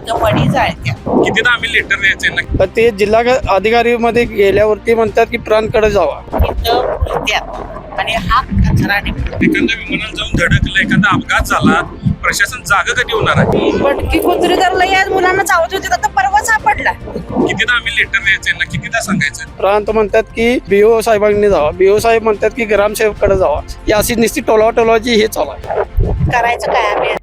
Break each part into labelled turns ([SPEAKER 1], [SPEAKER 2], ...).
[SPEAKER 1] इथं वडी जाळत्या.
[SPEAKER 2] कितीदा आम्ही लेटर द्यायचे नक्की
[SPEAKER 3] तर ते जिल्हा अधिकारी मध्ये गेल्यावरती म्हणतात की प्रांतकडे जावा.
[SPEAKER 1] इथं पुरत्यात आणि हा कचरा निघतो.
[SPEAKER 2] एखाद्या विमानाला जाऊन धडकलं, एखादा अपघात झाला, प्रशासन जागा कधी होणार आहे?
[SPEAKER 4] पटकी कुत्री तर लई आज मुलांना चावत होती, आता परवा सापडला.
[SPEAKER 2] कितीदा आम्ही लेटर द्यायचे ना कितीदा सांगायचं?
[SPEAKER 3] प्रांत म्हणतात की बीओ साहेबांनी जावा, बीओ साहेब म्हणतात की ग्रामसेवककडे जावा. ही अशी नुसती टोलाटोलाची हे चालू आहे.
[SPEAKER 1] करायचं काय आम्ही?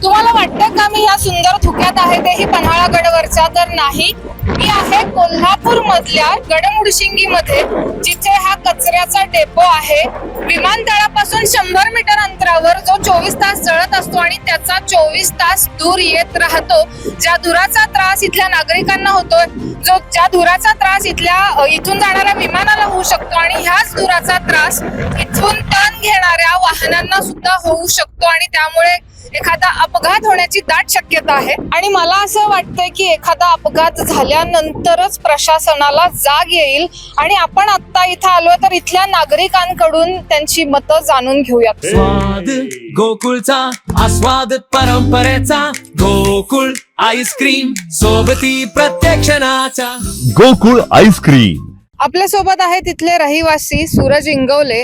[SPEAKER 4] तुम्हाला वाटतं का मी ह्या सुंदर धुक्यात आहे तेही पन्हाळागडवरच्या? तर नाही, मी आहे कोल्हापूर मधल्या गडमुडशिंगी मध्ये, जिथे हा कचऱ्याचा डेपो आहे. विमानतळापासून 100 मीटर अंतरावर जो 24 तास जळत असतो आणि त्याचा 24 तास धूर येत राहतो. ज्या धुराचा त्रास इथल्या नागरिकांना होतो, ज्या धुराचा त्रास इथून जाणाऱ्या विमानाला होऊ शकतो, आणि ह्याच धुराचा त्रास इथून टर्न घेणाऱ्या वाहनांना सुद्धा होऊ शकतो, आणि त्यामुळे एखादा अपघात होण्याची दाट शक्यता आहे. आणि मला असं वाटतंय की एखादा अपघात झाल्यानंतरच प्रशासनाला जाग येईल. आणि आपण आता इथं आलो तर इथल्या नागरिकांकडून त्यांची मतं जाणून घेऊयात.
[SPEAKER 5] स्वाद गोकुळचा आस्वाद परंपरेचा, गोकुळ आईस्क्रीम सोबती प्रत्येक क्षणाचा.
[SPEAKER 6] गोकुळ आईस्क्रीम.
[SPEAKER 4] आपल्या सोबत आहे तिथले रहिवासी सूरज इंगवले,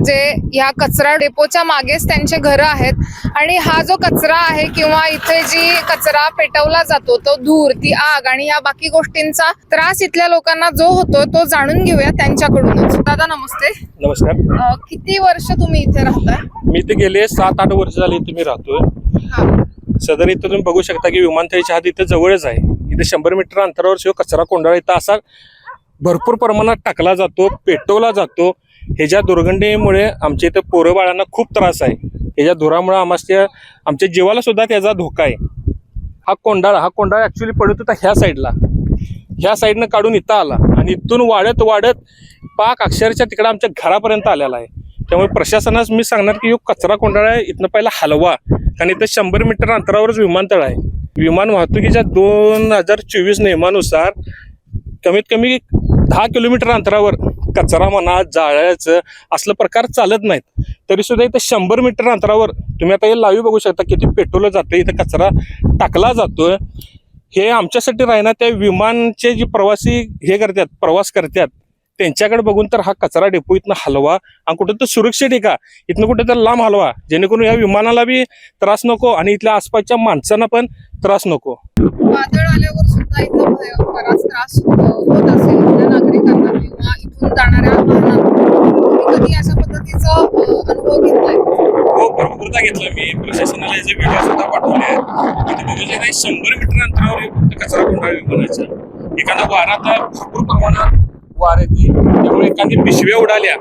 [SPEAKER 4] जे या कचरा डेपोच्या मागेच त्यांचे घर आहेत. आणि हा जो कचरा आहे किंवा इथे जी कचरा पेटवला जातो, तो धूर, ती आग आणि या बाकी गोष्टींचा त्रास इथल्या लोकांना जो होतो तो जाणून घेऊया त्यांच्याकडूनच. दादा नमस्ते.
[SPEAKER 2] नमस्कार.
[SPEAKER 4] किती वर्ष तुम्ही इथे राहताय?
[SPEAKER 2] मी इथे गेले 7-8 वर्ष झाली इथे मी राहतोय. सदर इथं तुम्ही बघू शकता की विमानतळाच्या हात इथं जवळच आहे. इथे 100 मीटर अंतरावर शिवाय कचरा कोंडाळा इथं असा भरपूर प्रमाणात टाकला जातो, पेटवला जातो. ह्याच्या दुर्गंधीमुळे आमच्या इथं पोरं बाळांना खूप त्रास आहे. ह्याच्या धुरामुळे आमच्या जीवाला सुद्धा त्याचा धोका आहे. हा कोंडाळा ऍक्च्युली पडत होता ह्या साईडनं काढून इथं आला आणि इथून वाढत पाक अक्षरशः तिकडे आमच्या घरापर्यंत आलेला आहे. त्यामुळे प्रशासनास मी सांगणार की कचरा कोंडाळा इथनं पहिला हलवा, कारण इथं 100 मीटर अंतरावरच विमानतळ आहे. विमान वाहतुकीच्या 2024 नियमानुसार कमीत कमी 10 किलोमीटर अंतरावर कचरा म्हणा, जाळ्याचं असलं प्रकार चालत नाहीत. तरी सुद्धा इथं 100 मीटर अंतरावर तुम्ही आता हे लाईव्ह बघू शकता किती पेटवलं जातं, इथं कचरा टाकला जातोय. हे आमच्यासाठी राहणार त्या विमानचे जे प्रवासी प्रवास करतात त्यांच्याकडे बघून तर हा कचरा डेपो इथनं हलवा आणि कुठं तर सुरक्षित आहे का इथनं कुठं तर लांब हलवा, जेणेकरून या विमानाला बी त्रास नको आणि इथल्या आसपासच्या माणसांना पण त्रास नको.
[SPEAKER 4] वादळ आल्यावर सुद्धा इथं बराच त्रास होत असेल त्या नागरिकांना किंवा इथून जाणाऱ्या वाहनांना. कधी अशा पद्धतीचा अनुभव घेतलाय?
[SPEAKER 2] हो, भरपूरदा घेतला मी. प्रशासनाला याचे व्हिडिओ सुद्धा पाठवले आहेत. इथे बघू शकता 100 मीटर अंतरावर फक्त कचरा कोंडाळा विमानाचा. एखादा वारा आता भरपूर प्रमाणात वार येते, त्यामुळे एखादी पिशव्या उडाल्या,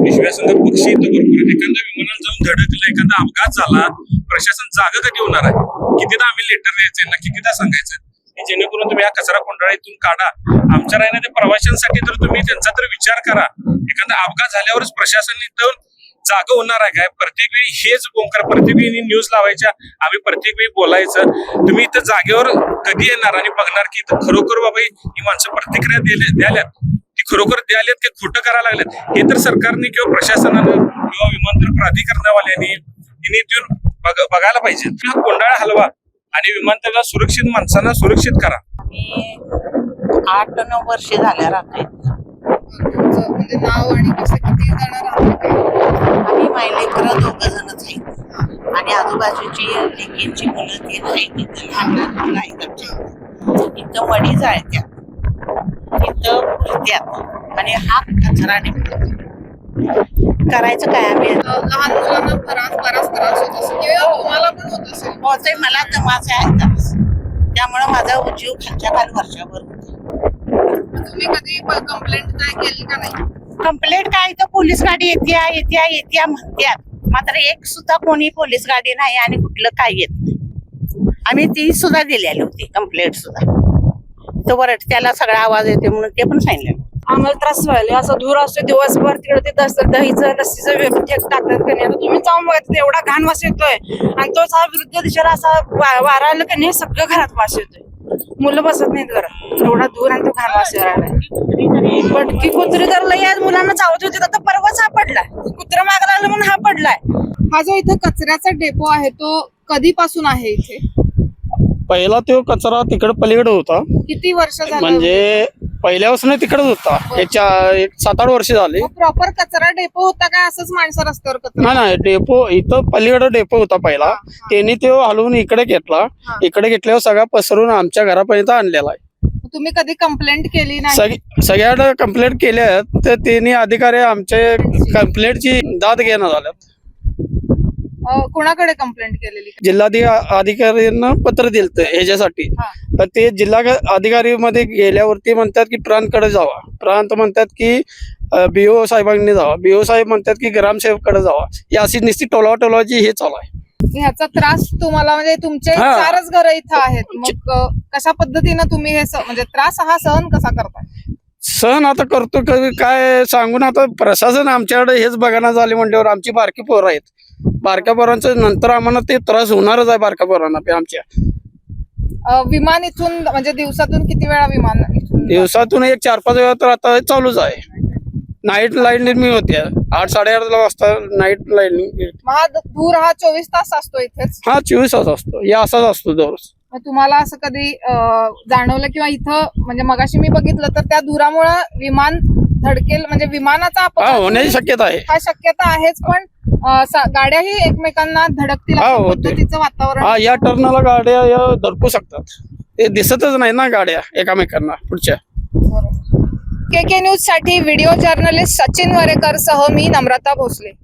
[SPEAKER 2] पिशव्या संदर्भ पक्षी इथं भरपूर आहेत. एखाद्या विमानाला जाऊन धडकलं, एखादा अपघात झाला, प्रशासन जागा कधी होणार आहे? कितीदा आम्ही लेटर द्यायचे ना कितीदा सांगायचं? जेणेकरून तुम्ही हा कचरा कोंडाळा इथून काढा. आमच्या राहण्याच्या प्रवाशांसाठी तर तुम्ही त्यांचा तर विचार करा. एखादा अपघात झाल्यावरच प्रशासन इथं जागा होणार आहे काय? प्रत्येक वेळी हेच बोंकर, प्रत्येक वेळी न्यूज लावायच्या, आम्ही प्रत्येक वेळी बोलायचं. तुम्ही इथं जागेवर कधी येणार आणि बघणार की इथं खरोखर बाबा ही माणसं प्रतिक्रिया द्याल्यात, ती खरोखर द्याल्यात की खोटं करायला लागल्यात? हे तर सरकारने किंवा प्रशासनानं किंवा विमानतळ प्राधिकरणावाल्यांनी बघायला पाहिजे. हा कोंडाळा हलवा आणि विमानतळाला सुरक्षित, माणसांना सुरक्षित करा.
[SPEAKER 1] मी 8-9 वर्ष झाल्या राहतोय.
[SPEAKER 4] म्हणजे नाव आणि कसं, किती जण राहतात?
[SPEAKER 1] आम्ही मायलेकरं 2 जणच आहेत आणि आजूबाजूची लेकींची मुलं ती आहेत. इथं लहान मुलं आहेत आमच्या इथं. इथं वडी जाळत्या, इथं पुरत्यात आणि हा कचरा निघतो. करायचं काय आम्ही?
[SPEAKER 4] लहान मुलांना बराच त्रास होत असेल किंवा तुम्हाला पण होत असेल.
[SPEAKER 1] होतंय, मला तर माझा आहे त्रास. त्यामुळे माझा जीव खालच्या खाली वर्षाभर होतो.
[SPEAKER 4] तुम्ही कधी कंप्लेंट काय केली का नाही?
[SPEAKER 1] कंप्लेंट काय, तर पोलीस गाडी येत्या म्हणतात, मात्र एक सुद्धा कोणी पोलीस गाडी नाही आणि कुठलं काय येत नाही. आम्ही ती सुद्धा दिलेली होती कंप्लेंट सुद्धा. तर वरट त्याला सगळा आवाज येते म्हणून ते पण सांगितलं.
[SPEAKER 4] आम्हाला त्रास व्हायला, असं धूर असतो दिवसभर, तिकडे ते दहीचं लस्सीचं टाकतात का नाही. आता तुम्ही जाऊन बघा, एवढा घाण वास येतोय आणि तोच हा विरुद्ध दिशेला असा वारा आलं का नाही, सगळं घरात वास येतोय. मुलं बसत नाहीत घरात, एवढा धूर आणि तो घाण वास यायला. पटकी कुत्री तर लई आज मुलांना चावत होती, आता परवा सापडलाय. कुत्रा मागायला लागलं म्हणून हा पडलाय. हा जो इथे कचऱ्याचा डेपो आहे तो कधीपासून आहे इथे?
[SPEAKER 3] पहिला तो कचरा तिकडे पलीकडे होता,
[SPEAKER 4] किती वर्ष झालं
[SPEAKER 3] म्हणजे पहिल्यापासून तिकडेच होता. याच्या 7-8 वर्ष झाली.
[SPEAKER 4] प्रॉपर कचरा डेपो होता काय असंच माणसं रस्त्यावर कचरा?
[SPEAKER 3] नाही डेपो इथं पलीकडे डेपो होता पहिला. त्यांनी तो हलवून इकडे घेतला. इकडे घेतल्यावर सगळा पसरून आमच्या घरापर्यंत आणलेला आहे.
[SPEAKER 4] तुम्ही कधी कंप्लेंट केली नाही?
[SPEAKER 3] सगळ्या कंप्लेंट केल्या आहेत, तर त्यांनी अधिकारी आमच्या कंप्लेंटची दाद घेणं झाल्यात.
[SPEAKER 4] कुणाकडे कंप्लेंट केलेली?
[SPEAKER 3] जिल्हाधिकाऱ्यांना पत्र दिलं ह्याच्यासाठी.
[SPEAKER 4] हा.
[SPEAKER 3] तर ते जिल्हा अधिकारी मध्ये गेल्यावरती म्हणतात की प्रांतकडे जावा. प्रांत म्हणतात की बीओ साहेबांनी जावा. बीओ साहेब म्हणतात की ग्रामसेवककडे जावा. ही अशी नुसती टोलाटोलाची हे चालू आहे.
[SPEAKER 4] ह्याचा त्रास तुम्हाला म्हणजे तुमचे
[SPEAKER 3] हा.
[SPEAKER 4] 4च घरं इथं आहेत, मग कशा पद्धतीनं तुम्ही हे म्हणजे त्रास हा सहन कसा करताय?
[SPEAKER 3] सण आता करतो काय सांगून, आता प्रशासन आमच्याकडे हेच बघायला झाले म्हणल्यावर आमची बारकी पोरं आहेत. बारक्या पोरांचं नंतर आम्हाला ते त्रास होणारच आहे. बारक्या पोरांना आमच्या
[SPEAKER 4] विमान इथून म्हणजे दिवसातून किती वेळा विमान इथून?
[SPEAKER 3] दिवसातून 4-5 वेळा तर आता चालूच आहे. नाईट लाईन मी होते 8-8:30 वाजता नाईट लाईन.
[SPEAKER 4] हा धूर हा 24 तास असतो इथेच?
[SPEAKER 3] हा 24 तास असतो. हे असाच असतो दररोज.
[SPEAKER 4] मग तुम्हाला असं कधी जाणवलं किंवा इथं म्हणजे मगाशी मी बघितलं तर त्या धुरामुळं विमान धडकेल म्हणजे विमानाचा
[SPEAKER 3] हा
[SPEAKER 4] अपघात
[SPEAKER 3] होण्याची शक्यता आहे.
[SPEAKER 4] हा शक्यता आहेच, पण गाड्याही एकमेकांना धडकतील
[SPEAKER 3] हा,
[SPEAKER 4] अशा
[SPEAKER 3] होते.
[SPEAKER 4] पद्धतीचं वातावरण?
[SPEAKER 3] हा या टर्नला गाड्या या धडकू शकतात. ते दिसतच नाही ना गाड्या एकामेकांना पुढच्या.
[SPEAKER 4] KK न्यूज साठी व्हिडिओ जर्नलिस्ट सचिन वरेकर सह मी नम्रता भोसले.